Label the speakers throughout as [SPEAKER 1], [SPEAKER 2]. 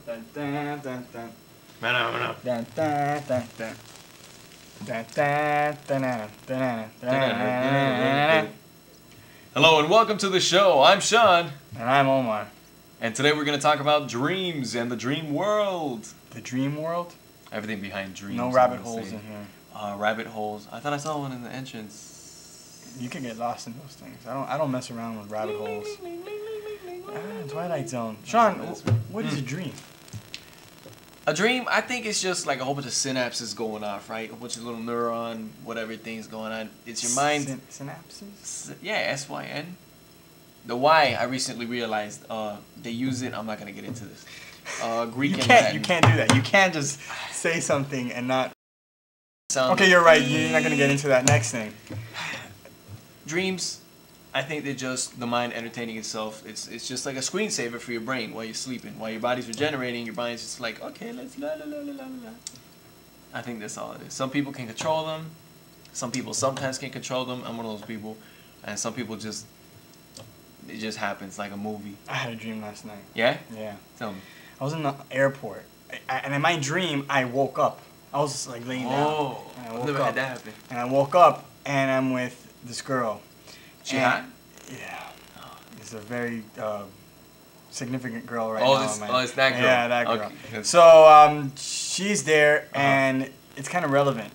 [SPEAKER 1] Dun, dun, dun, dun.
[SPEAKER 2] Mana.
[SPEAKER 1] Dun, dun, dun, dun. Dun, dun, dun, dun, dun, dun.
[SPEAKER 2] Hello and welcome to the show. I'm Sean.
[SPEAKER 1] And I'm Omar.
[SPEAKER 2] And today we're going to talk about dreams and the dream world.
[SPEAKER 1] The dream world?
[SPEAKER 2] Everything behind dreams.
[SPEAKER 1] No rabbit holes in here.
[SPEAKER 2] Rabbit holes. I thought I saw one in the entrance.
[SPEAKER 1] You can get lost in those things. I don't mess around with rabbit holes. Twilight Zone. Sean, what is a dream?
[SPEAKER 2] A dream, I think it's just like a whole bunch of synapses going off, right? A bunch of little neuron, whatever thing's going on. It's your mind.
[SPEAKER 1] Synapses?
[SPEAKER 2] Yeah, S-Y-N. The Y, I recently realized, they use it. I'm not going to get into this. Greek and Latin.
[SPEAKER 1] You can't do that. You can't just say something and not...
[SPEAKER 2] Sound
[SPEAKER 1] okay, you're right. You're not going to get into that next thing.
[SPEAKER 2] Dreams, I think they're just the mind entertaining itself. It's just like a screensaver for your brain while you're sleeping. While your body's regenerating, your body's just like, okay, let's la la la la la la. I think that's all it is. Some people can control them. Some people sometimes can control them. I'm one of those people. And some people just, it just happens like a movie.
[SPEAKER 1] I had a dream last night.
[SPEAKER 2] Yeah?
[SPEAKER 1] Yeah.
[SPEAKER 2] Tell me.
[SPEAKER 1] I was in the airport. And in my dream, I woke up. I was like laying down.
[SPEAKER 2] Oh, I've never had that happen.
[SPEAKER 1] And I woke up and I'm with this girl.
[SPEAKER 2] She hot?
[SPEAKER 1] Yeah. It's a very significant girl right
[SPEAKER 2] now. It's that girl.
[SPEAKER 1] Yeah, that girl.
[SPEAKER 2] Okay.
[SPEAKER 1] So she's there, and it's kind of relevant.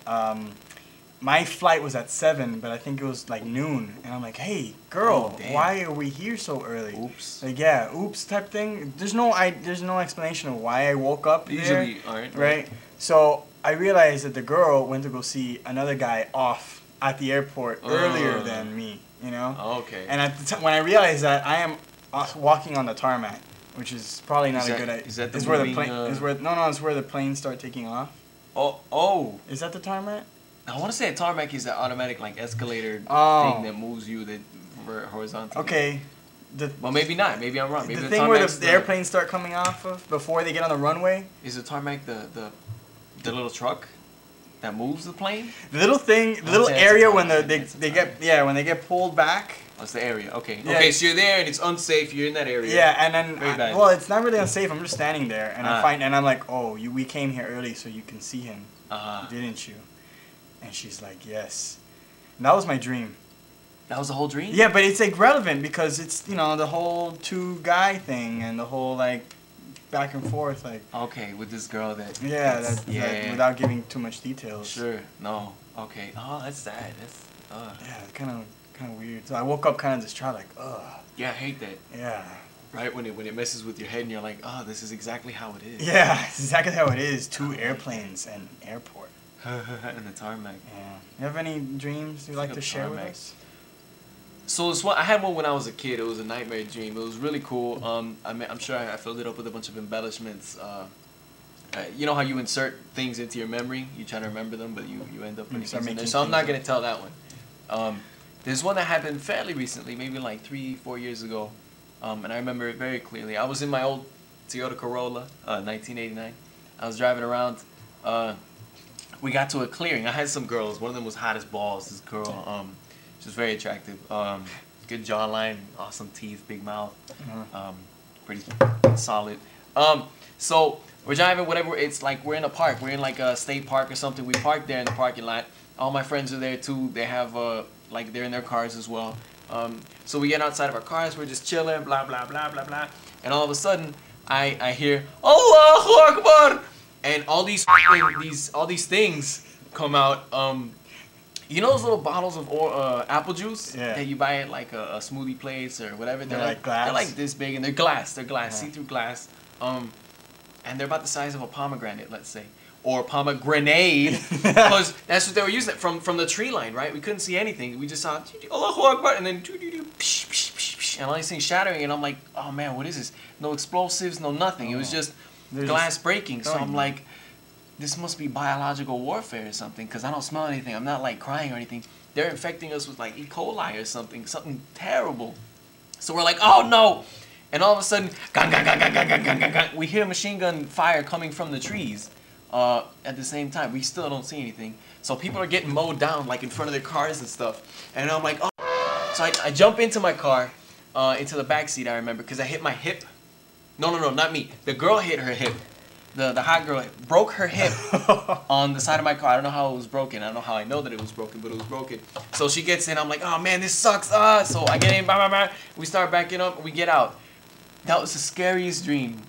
[SPEAKER 1] My flight was at 7, but I think it was like noon, and I'm like, "Hey, girl, why are we here so early?"
[SPEAKER 2] Oops.
[SPEAKER 1] Like, yeah, oops type thing. There's no explanation of why I woke up.
[SPEAKER 2] Usually,
[SPEAKER 1] there, right? So I realized that the girl went to go see another guy off at the airport earlier than me. You know?
[SPEAKER 2] Okay.
[SPEAKER 1] And at the when I realized that, I am walking on the tarmac, which is probably not a good idea.
[SPEAKER 2] Is that the
[SPEAKER 1] where the plane? It's where the planes start taking off.
[SPEAKER 2] Oh.
[SPEAKER 1] Is that the tarmac?
[SPEAKER 2] I want to say a tarmac is that automatic like escalator thing that moves you horizontally.
[SPEAKER 1] Okay.
[SPEAKER 2] Well, maybe not. Maybe I'm wrong. Maybe
[SPEAKER 1] the thing where the airplanes start coming off of before they get on the runway.
[SPEAKER 2] Is the tarmac the little truck that moves the plane?
[SPEAKER 1] The little thing, the little area when when they get pulled back.
[SPEAKER 2] That's the area. Okay.
[SPEAKER 1] Yeah.
[SPEAKER 2] Okay, so you're there and it's unsafe. You're in that area.
[SPEAKER 1] Yeah, and then well, it's not really unsafe. I'm just standing there and I'm like, oh, we came here early so you can see him, didn't you? And she's like, yes. And that was my dream.
[SPEAKER 2] That was the whole dream?
[SPEAKER 1] Yeah, but it's like relevant because it's the whole two guy thing and the whole like back and forth like.
[SPEAKER 2] Okay, with this girl that.
[SPEAKER 1] That without giving too much details.
[SPEAKER 2] Sure. No. Okay. Oh, that's sad. That's.
[SPEAKER 1] Yeah, kind of weird. So I woke up kind of distraught, like, ugh.
[SPEAKER 2] Yeah, I hate that.
[SPEAKER 1] Yeah.
[SPEAKER 2] Right when it messes with your head and you're like, oh, this is exactly how it is.
[SPEAKER 1] Yeah, it's exactly how it is. 2 airplanes and airport.
[SPEAKER 2] And the tarmac.
[SPEAKER 1] Yeah. You have any dreams you'd like to share with us?
[SPEAKER 2] So I had one when I was a kid. It was a nightmare dream. It was really cool. I'm sure I filled it up with a bunch of embellishments. You know how you insert things into your memory? You try to remember them, but you end up putting things in there. So I'm not going to tell that one. There's one that happened fairly recently, maybe like 3-4 years ago. And I remember it very clearly. I was in my old Toyota Corolla, 1989. I was driving around. We got to a clearing. I had some girls. One of them was hot as balls. This girl, she was very attractive. Good jawline, awesome teeth, big mouth, pretty solid. So we're driving, whatever. It's like we're in a park. We're in like a state park or something. We parked there in the parking lot. All my friends are there too. They have like they're in their cars as well. So we get outside of our cars. We're just chilling, blah blah blah blah blah. And all of a sudden, I hear Allahu Akbar. And all these things come out. You know those little bottles of apple juice that you buy at like a smoothie place or whatever? They're like glass. They're like this big and they're glass. They're glass, see-through glass. And they're about the size of a pomegranate, let's say, or pomegranate, because that's what they were using from the tree line, right? We couldn't see anything. We just saw Allahu Akbar and then and all these things shattering, and I'm like, oh man, what is this? No explosives, no nothing. It was just glass breaking. So I'm like, this must be biological warfare or something, because I don't smell anything. I'm not like crying or anything. They're infecting us with like E. coli or something terrible. So we're like, oh no! And all of a sudden, gang, gang, gang, gang, gang, gang, gang, gang, gang, we hear machine gun fire coming from the trees. At the same time, we still don't see anything. So people are getting mowed down like in front of their cars and stuff. And I'm like, oh. So I jump into my car, into the back seat, I remember, because I hit my hip No, not me. The girl hit her hip. The hot girl broke her hip on the side of my car. I don't know how it was broken. I don't know how I know that it was broken, but it was broken. So she gets in. I'm like, oh man, this sucks. So I get in. Blah, blah, blah. We start backing up. We get out. That was the scariest dream.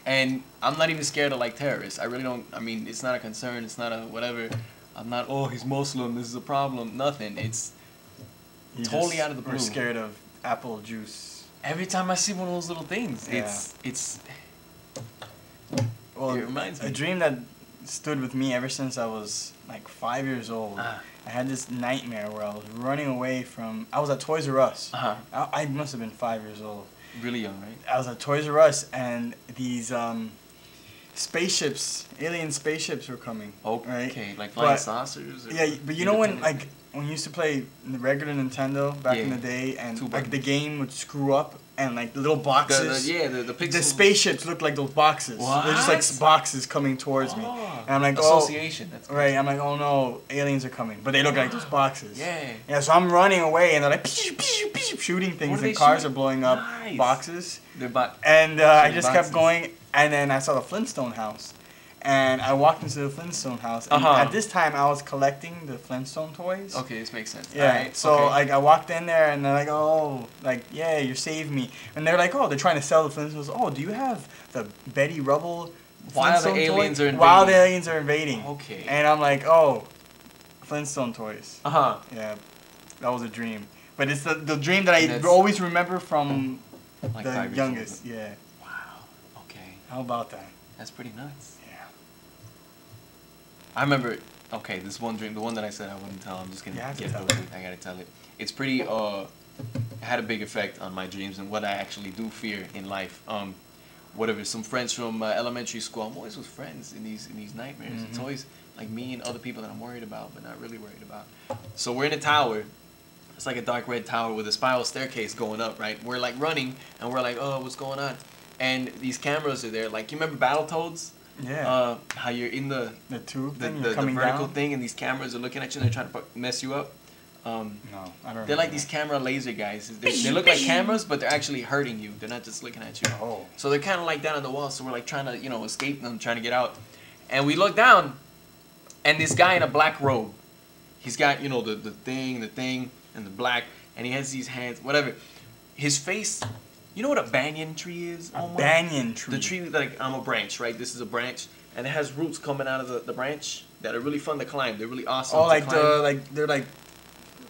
[SPEAKER 2] And I'm not even scared of like terrorists. I really don't. I mean, it's not a concern. It's not a whatever. I'm not. Oh, he's Muslim. This is a problem. Nothing. It's totally out of the blue.
[SPEAKER 1] We're scared of apple juice.
[SPEAKER 2] Every time I see one of those little things,
[SPEAKER 1] Yeah.
[SPEAKER 2] it's.
[SPEAKER 1] Well,
[SPEAKER 2] it reminds me.
[SPEAKER 1] A dream that stood with me ever since I was like 5 years old. I had this nightmare where I was running away from. I was at Toys R Us. I must have been 5 years old.
[SPEAKER 2] Really young, right?
[SPEAKER 1] I was at Toys R Us, and these spaceships, alien spaceships were coming.
[SPEAKER 2] Okay,
[SPEAKER 1] right?
[SPEAKER 2] like flying saucers? Or
[SPEAKER 1] Yeah, but you know when you used to play the regular Nintendo back in the day, and like the game would screw up, and like little boxes.
[SPEAKER 2] The pixels.
[SPEAKER 1] The spaceships look like those boxes.
[SPEAKER 2] What?
[SPEAKER 1] They're just like boxes coming towards me, and I'm like,
[SPEAKER 2] association. That's
[SPEAKER 1] right. I'm like, oh no, aliens are coming, but they look like those boxes.
[SPEAKER 2] Yeah.
[SPEAKER 1] Yeah. So I'm running away, and they're like shooting things, and cars are blowing up boxes. And I just kept going, and then I saw the Flintstone house. And I walked into the Flintstone house. And at this time, I was collecting the Flintstone toys.
[SPEAKER 2] Okay, this makes sense.
[SPEAKER 1] Yeah.
[SPEAKER 2] Right.
[SPEAKER 1] So like I walked in there, and they're like, "Oh, like yeah, you saved me." And they're like, "Oh, they're trying to sell the Flintstones. Oh, do you have the Betty Rubble
[SPEAKER 2] While
[SPEAKER 1] Flintstone
[SPEAKER 2] the aliens
[SPEAKER 1] toy?
[SPEAKER 2] are invading.
[SPEAKER 1] While the aliens are invading."
[SPEAKER 2] Okay.
[SPEAKER 1] And I'm like, "Oh, Flintstone toys."
[SPEAKER 2] Yeah,
[SPEAKER 1] that was a dream. But it's the dream that I always remember from
[SPEAKER 2] like
[SPEAKER 1] the youngest. Yeah.
[SPEAKER 2] Wow. Okay.
[SPEAKER 1] How about that?
[SPEAKER 2] That's pretty nuts.
[SPEAKER 1] Yeah.
[SPEAKER 2] I remember. Okay, this one dream, the one that I said I wouldn't tell. I'm just gonna get through it. I gotta tell it. It's pretty. It had a big effect on my dreams and what I actually do fear in life. Whatever. Some friends from elementary school. I'm always with friends in these nightmares. Mm-hmm. It's always like me and other people that I'm worried about, but not really worried about. So we're in a tower. It's like a dark red tower with a spiral staircase going up, right? We're like running, and we're like, oh, what's going on? And these cameras are there. Like, you remember Battletoads?
[SPEAKER 1] Yeah.
[SPEAKER 2] How you're in the
[SPEAKER 1] tube thing,
[SPEAKER 2] the
[SPEAKER 1] coming
[SPEAKER 2] vertical
[SPEAKER 1] down?
[SPEAKER 2] thing, and these cameras are looking at you and they're trying to mess you up.
[SPEAKER 1] No, I don't.
[SPEAKER 2] They're like these camera laser guys. They look like cameras, but they're actually hurting you. They're not just looking at you.
[SPEAKER 1] Oh.
[SPEAKER 2] So they're kind of like down on the wall. So we're like trying to, escape them, trying to get out. And we look down, and this guy in a black robe, he's got, the thing, and the black, and he has these hands, whatever. His face, you know what a banyan tree is?
[SPEAKER 1] A banyan tree.
[SPEAKER 2] The tree, like, I'm a branch, right? This is a branch, and it has roots coming out of the branch that are really fun to climb. They're really awesome.
[SPEAKER 1] Oh,
[SPEAKER 2] to climb.
[SPEAKER 1] they're like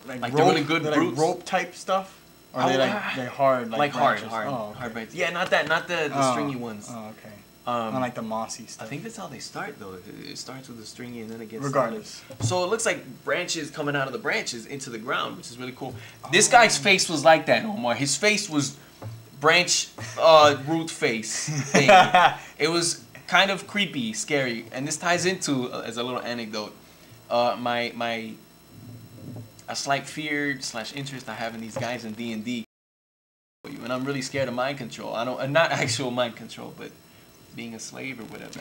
[SPEAKER 2] rope,
[SPEAKER 1] the really
[SPEAKER 2] good
[SPEAKER 1] they're
[SPEAKER 2] roots?
[SPEAKER 1] Like rope type stuff. Or are they hard?
[SPEAKER 2] Like hard.
[SPEAKER 1] Oh, okay.
[SPEAKER 2] Hard branches. Yeah, not the stringy ones.
[SPEAKER 1] Oh, okay. Not like the mossy stuff.
[SPEAKER 2] I think that's how they start, though. It starts with the stringy and then it gets
[SPEAKER 1] regardless.
[SPEAKER 2] So it looks like branches coming out of the branches into the ground, which is really cool. This guy's face was like that, Omar. His face was branch root face thing. It was kind of creepy, scary, and this ties into as a little anecdote. A slight fear / interest I have in these guys in D&D, and I'm really scared of mind control. Not actual mind control, but being a slave or whatever.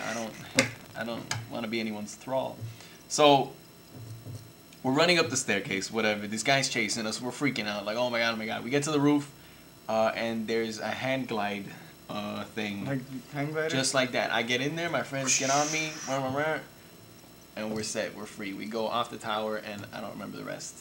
[SPEAKER 2] I don't want to be anyone's thrall. So we're running up the staircase, whatever. This guy's chasing us. We're freaking out, like, oh my god. We get to the roof, and there's a hand glide thing,
[SPEAKER 1] like hang glider?
[SPEAKER 2] Just like that. I get in there, my friends get on me, and we're set. We're free. We go off the tower, and I don't remember the rest.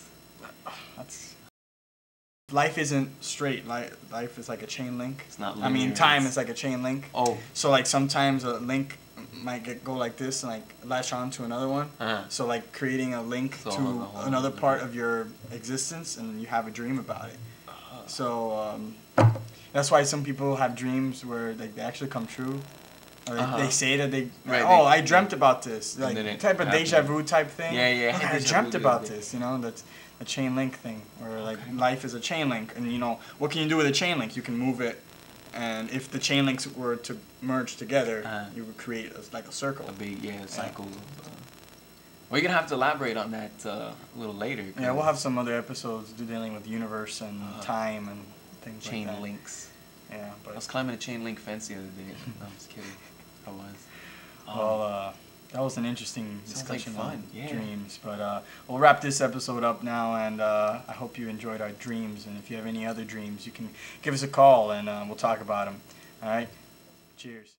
[SPEAKER 1] Life isn't straight. Life is like a chain link.
[SPEAKER 2] It's not linear.
[SPEAKER 1] I mean, time is like a chain link.
[SPEAKER 2] Oh.
[SPEAKER 1] So like sometimes a link might go like this and like latch on to another one. So like creating a link to another part of your existence, and you have a dream about it. So that's why some people have dreams where they actually come true. Or they say that I dreamt about this. Like type of deja vu type thing.
[SPEAKER 2] Yeah.
[SPEAKER 1] I dreamt about this. That's a chain link thing, where like life is a chain link, and what can you do with a chain link? You can move it, and if the chain links were to merge together, you would create like a circle.
[SPEAKER 2] A big cycle. We're gonna have to elaborate on that a little later.
[SPEAKER 1] Yeah, we'll have some other episodes dealing with universe and time and things like that.
[SPEAKER 2] Chain links.
[SPEAKER 1] Yeah, but
[SPEAKER 2] I was climbing a chain link fence the other day. No, I'm just kidding. I was.
[SPEAKER 1] Well, that was an interesting discussion
[SPEAKER 2] on
[SPEAKER 1] dreams. But we'll wrap this episode up now, and I hope you enjoyed our dreams. And if you have any other dreams, you can give us a call, and we'll talk about them. All right? Cheers.